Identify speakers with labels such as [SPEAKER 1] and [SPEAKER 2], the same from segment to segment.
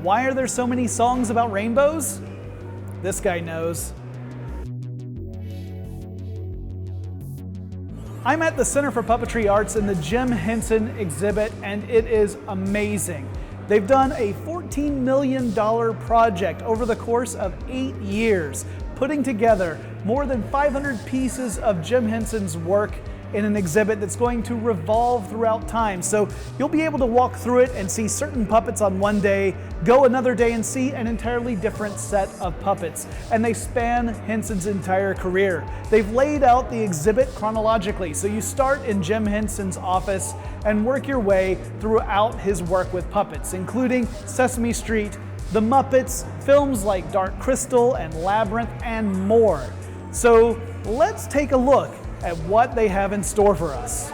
[SPEAKER 1] Why are there so many songs about rainbows? This guy knows. I'm at the Center for Puppetry Arts in the Jim Henson exhibit, and it is amazing. They've done a $14 million project over the course of 8 years, putting together more than 500 pieces of Jim Henson's work in an exhibit that's going to revolve throughout time. So you'll be able to walk through it and see certain puppets on one day, go another day and see an entirely different set of puppets. And they span Henson's entire career. They've laid out the exhibit chronologically. So you start in Jim Henson's office and work your way throughout his work with puppets, including Sesame Street, The Muppets, films like Dark Crystal and Labyrinth, and more. So let's take a look at what they have in store for us.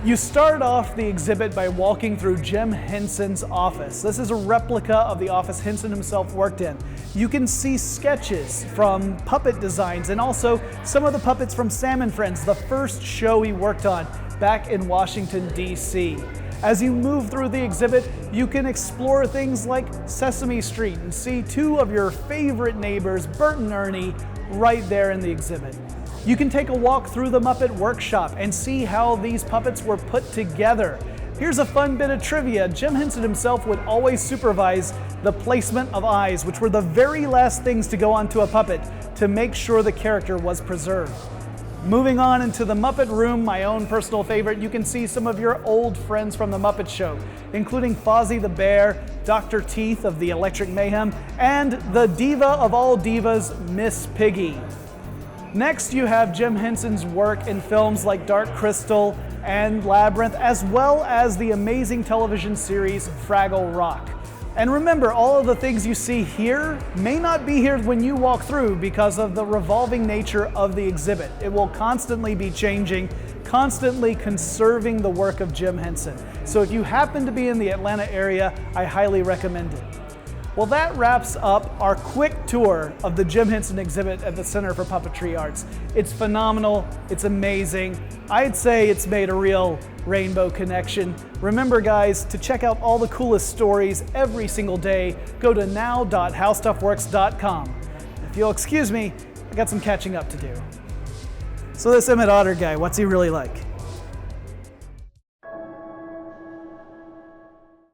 [SPEAKER 1] You start off the exhibit by walking through Jim Henson's office. This is a replica of the office Henson himself worked in. You can see sketches from puppet designs and also some of the puppets from Sam and Friends, the first show he worked on back in Washington, D.C. As you move through the exhibit, you can explore things like Sesame Street and see two of your favorite neighbors, Bert and Ernie, right there in the exhibit. You can take a walk through the Muppet Workshop and see how these puppets were put together. Here's a fun bit of trivia. Jim Henson himself would always supervise the placement of eyes, which were the very last things to go onto a puppet to make sure the character was preserved. Moving on into the Muppet Room, my own personal favorite, you can see some of your old friends from the Muppet Show, including Fozzie the Bear, Dr. Teeth of the Electric Mayhem, and the diva of all divas, Miss Piggy. Next, you have Jim Henson's work in films like Dark Crystal and Labyrinth, as well as the amazing television series Fraggle Rock. And remember, all of the things you see here may not be here when you walk through because of the revolving nature of the exhibit. It will constantly be changing, constantly conserving the work of Jim Henson. So if you happen to be in the Atlanta area, I highly recommend it. Well, that wraps up our quick tour of the Jim Henson exhibit at the Center for Puppetry Arts. It's phenomenal, it's amazing. I'd say it's made a real rainbow connection. Remember guys, to check out all the coolest stories every single day, go to now.howstuffworks.com. If you'll excuse me, I got some catching up to do. So this Emmett Otter guy, what's he really like?